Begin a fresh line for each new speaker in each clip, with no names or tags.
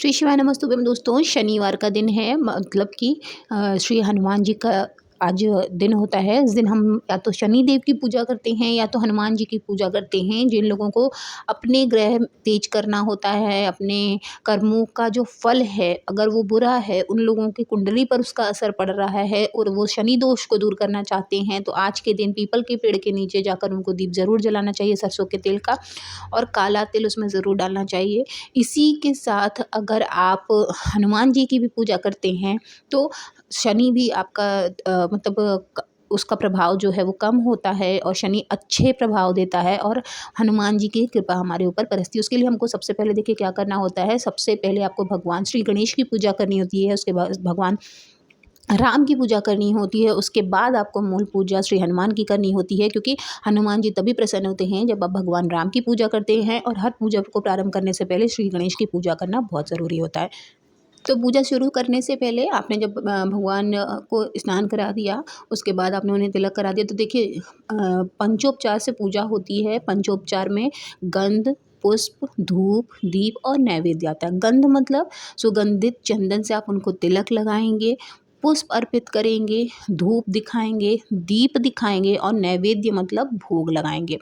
श्री शिवाय नमस्तुभ्यम दोस्तों। शनिवार का दिन है, मतलब कि श्री हनुमान जी का आज दिन होता है। इस दिन हम या तो शनि देव की पूजा करते हैं या तो हनुमान जी की पूजा करते हैं। जिन लोगों को अपने ग्रह तेज करना होता है, अपने कर्मों का जो फल है अगर वो बुरा है, उन लोगों की कुंडली पर उसका असर पड़ रहा है और वो शनि दोष को दूर करना चाहते हैं, तो आज के दिन पीपल के पेड़ के नीचे जाकर उनको दीप ज़रूर जलाना चाहिए सरसों के तेल का, और काला तिल उसमें ज़रूर डालना चाहिए। इसी के साथ अगर आप हनुमान जी की भी पूजा करते हैं तो शनि भी आपका मतलब उसका प्रभाव जो है वो कम होता है और शनि अच्छे प्रभाव देता है और हनुमान जी की कृपा हमारे ऊपर बरसती है। उसके लिए हमको सबसे पहले देखिए क्या करना होता है। सबसे पहले आपको भगवान श्री गणेश की पूजा करनी होती है, उसके बाद भगवान राम की पूजा करनी होती है, उसके बाद आपको मूल पूजा श्री हनुमान की करनी होती है, क्योंकि हनुमान जी तभी प्रसन्न होते हैं जब आप भगवान राम की पूजा करते हैं। और हर पूजा को प्रारंभ करने से पहले श्री गणेश की पूजा करना बहुत ज़रूरी होता है। तो पूजा शुरू करने से पहले आपने जब भगवान को स्नान करा दिया, उसके बाद आपने उन्हें तिलक करा दिया, तो देखिए पंचोपचार से पूजा होती है। पंचोपचार में गंध, पुष्प, धूप, दीप और नैवेद्य आता है। गंध मतलब सुगंधित चंदन से आप उनको तिलक लगाएंगे, पुष्प अर्पित करेंगे, धूप दिखाएंगे, दीप दिखाएंगे और नैवेद्य मतलब भोग लगाएंगे।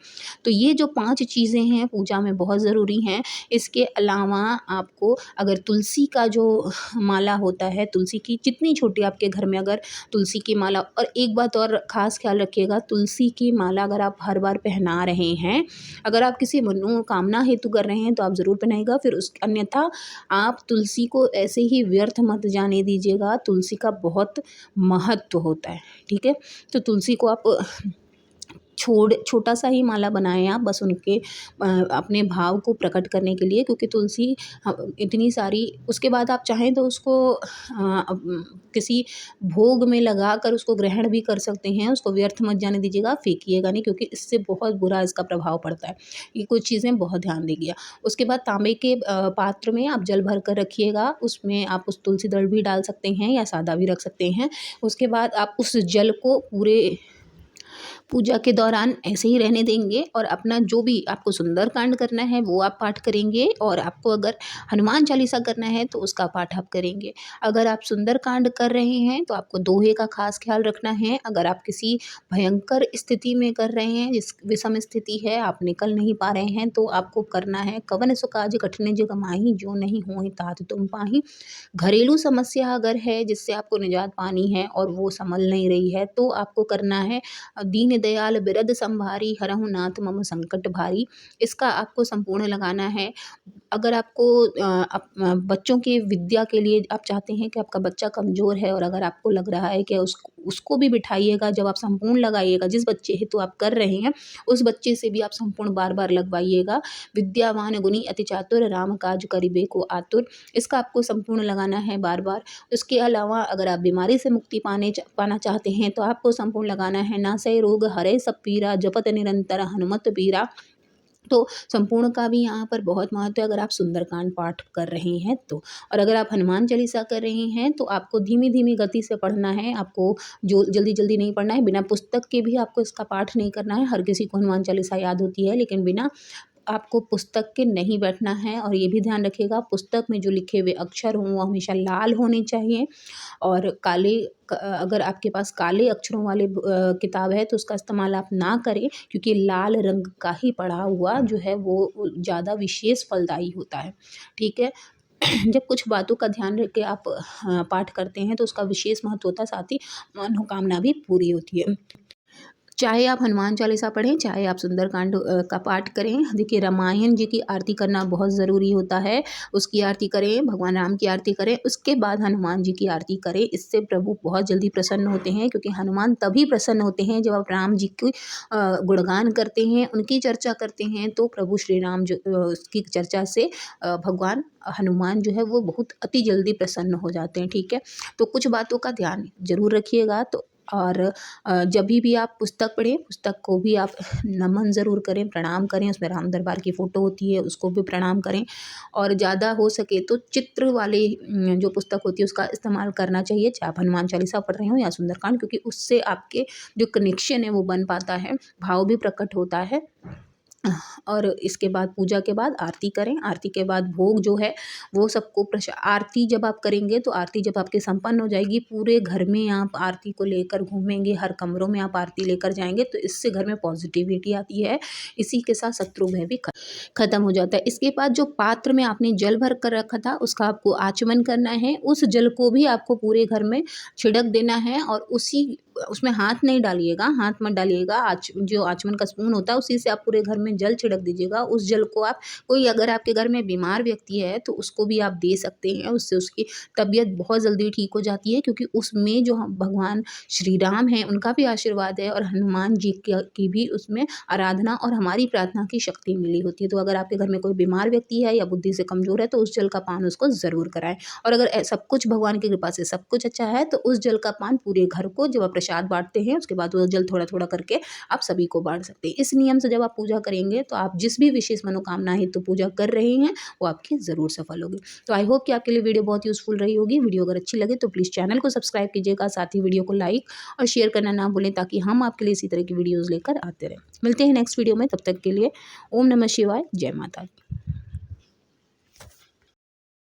तो ये जो 5 चीज़ें हैं पूजा में बहुत ज़रूरी हैं। इसके अलावा आपको अगर तुलसी का जो माला होता है, तुलसी की जितनी छोटी आपके घर में अगर तुलसी की माला, और एक बात और ख़ास ख्याल रखिएगा, तुलसी की माला अगर आप हर बार पहना रहे हैं, अगर आप किसी मनोकामना हेतु कर रहे हैं तो आप ज़रूर पहनाइएगा। फिर उस अन्यथा आप तुलसी को ऐसे ही व्यर्थ मत जाने दीजिएगा। तुलसी का बहुत महत्व होता है, ठीक है। तो तुलसी को आप छोटा सा ही माला बनाएं आप, बस उनके अपने भाव को प्रकट करने के लिए, क्योंकि तुलसी इतनी सारी, उसके बाद आप चाहें तो उसको किसी भोग में लगा कर उसको ग्रहण भी कर सकते हैं। उसको व्यर्थ मत जाने दीजिएगा, फेंकिएगा नहीं, क्योंकि इससे बहुत बुरा इसका प्रभाव पड़ता है। ये कुछ चीज़ें बहुत ध्यान दीजिए। उसके बाद तांबे के पात्र में आप जल भर कर रखिएगा, उसमें आप उस तुलसी दल भी डाल सकते हैं या सादा भी रख सकते हैं। उसके बाद आप उस जल को पूरे पूजा के दौरान ऐसे ही रहने देंगे और अपना जो भी आपको सुंदरकांड करना है वो आप पाठ करेंगे, और आपको अगर हनुमान चालीसा करना है तो उसका पाठ आप करेंगे। अगर आप सुंदरकांड कर रहे हैं तो आपको दोहे का खास ख्याल रखना है। अगर आप किसी भयंकर स्थिति में कर रहे हैं, जिस विषम स्थिति है, आप निकल नहीं पा रहे हैं, तो आपको करना है कवन सो काज कठिन जग माही, जो नहीं होई तात तुम पाही। घरेलू समस्या अगर है जिससे आपको निजात पानी है और वो संभल नहीं रही है, तो आपको करना है दीन दयाल बिरद संभारी, हरहु नाथ मम संकट भारी। इसका आपको संपूर्ण लगाना है। अगर आपको बच्चों की विद्या के लिए आप चाहते हैं कि आपका बच्चा कमज़ोर है, और अगर आपको लग रहा है कि उसको भी बिठाइएगा, जब आप संपूर्ण लगाइएगा, जिस बच्चे हेतु आप कर रहे हैं उस बच्चे से भी आप संपूर्ण बार बार लगवाइएगा। विद्यावान गुणी अति चातुर, राम काज करिबे को आतुर। इसका आपको संपूर्ण लगाना है बार बार। उसके अलावा अगर आप बीमारी से मुक्ति पाना चाहते हैं तो आपको संपूर्ण लगाना है नासै रोग हरै सब पीरा, जपत निरंतर हनुमत बीरा। तो संपूर्ण का भी यहाँ पर बहुत महत्व है अगर आप सुंदरकांड पाठ कर रहे हैं तो। और अगर आप हनुमान चालीसा कर रहे हैं तो आपको धीमी धीमी गति से पढ़ना है। आपको जो जल्दी जल्दी नहीं पढ़ना है। बिना पुस्तक के भी आपको इसका पाठ नहीं करना है। हर किसी को हनुमान चालीसा याद होती है, लेकिन बिना आपको पुस्तक के नहीं बैठना है। और ये भी ध्यान रखिएगा, पुस्तक में जो लिखे हुए अक्षर हों वो हमेशा लाल होने चाहिए, और अगर आपके पास काले अक्षरों वाले किताब है तो उसका इस्तेमाल आप ना करें, क्योंकि लाल रंग का ही पढ़ा हुआ जो है वो ज़्यादा विशेष फलदायी होता है, ठीक है। जब कुछ बातों का ध्यान रख के आप पाठ करते हैं तो उसका विशेष महत्व होता है, साथ ही मनोकामना भी पूरी होती है। चाहे आप हनुमान चालीसा पढ़ें, चाहे आप सुंदरकांड का पाठ करें। देखिए, रामायण जी की आरती करना बहुत ज़रूरी होता है। उसकी आरती करें, भगवान राम की आरती करें, उसके बाद हनुमान जी की आरती करें। इससे प्रभु बहुत जल्दी प्रसन्न होते हैं, क्योंकि हनुमान तभी प्रसन्न होते हैं जब आप राम जी की गुणगान करते हैं, उनकी चर्चा करते हैं। तो प्रभु श्री राम जो उसकी चर्चा से भगवान हनुमान जो है वो बहुत अति जल्दी प्रसन्न हो जाते हैं, ठीक है। तो कुछ बातों का ध्यान जरूर रखिएगा। तो और जब भी आप पुस्तक पढ़ें, पुस्तक को भी आप नमन ज़रूर करें, प्रणाम करें। उसमें राम दरबार की फ़ोटो होती है, उसको भी प्रणाम करें। और ज़्यादा हो सके तो चित्र वाले जो पुस्तक होती है उसका इस्तेमाल करना चाहिए, चाहे आप हनुमान चालीसा पढ़ रहे हो या सुंदरकांड, क्योंकि उससे आपके जो कनेक्शन है वो बन पाता है, भाव भी प्रकट होता है। और इसके बाद पूजा के बाद आरती करें। आरती के बाद भोग जो है वो सबको आरती जब आप करेंगे तो आरती जब आपकी संपन्न हो जाएगी, पूरे घर में आप आरती को लेकर घूमेंगे, हर कमरों में आप आरती लेकर जाएंगे तो इससे घर में पॉजिटिविटी आती है। इसी के साथ शत्रु भय भी खत्म हो जाता है। इसके बाद जो पात्र में आपने जल भर कर रखा था उसका आपको आचमन करना है। उस जल को भी आपको पूरे घर में छिड़क देना है और उसमें हाथ नहीं डालिएगा, हाथ मत डालिएगा। जो आचमन का स्पून होता है उसी से आप पूरे घर में जल छिड़क दीजिएगा। उस जल को आप अगर आपके घर में बीमार व्यक्ति है तो उसको भी आप दे सकते हैं। उससे उसकी तबीयत बहुत जल्दी ठीक हो जाती है, क्योंकि उसमें जो भगवान श्री राम हैं उनका भी आशीर्वाद है और हनुमान जी की भी उसमें आराधना और हमारी प्रार्थना की शक्ति मिली होती है। तो अगर आपके घर में कोई बीमार व्यक्ति है या बुद्धि से कमज़ोर है तो उस जल का पान उसको ज़रूर कराएं। और अगर सब कुछ भगवान की कृपा से सब कुछ अच्छा है तो उस जल का पान पूरे घर को, जब आप प्रसाद बांटते हैं उसके बाद वो जल थोड़ा थोड़ा करके आप सभी को बांट सकते हैं। इस नियम से जब आप पूजा करेंगे तो आप जिस भी विशेष मनोकामना है तो पूजा कर रहे हैं वो आपकी ज़रूर सफल होगी। तो आई होप कि आपके लिए वीडियो बहुत यूज़फुल रही होगी। वीडियो अगर अच्छी लगे तो प्लीज़ चैनल को सब्सक्राइब कीजिएगा, साथ ही वीडियो को लाइक और शेयर करना ना भूलें, ताकि हम आपके लिए इसी तरह की वीडियोज़ लेकर आते रहें। मिलते हैं नेक्स्ट वीडियो में, तब तक के लिए ओम नमः शिवाय, जय माता दी।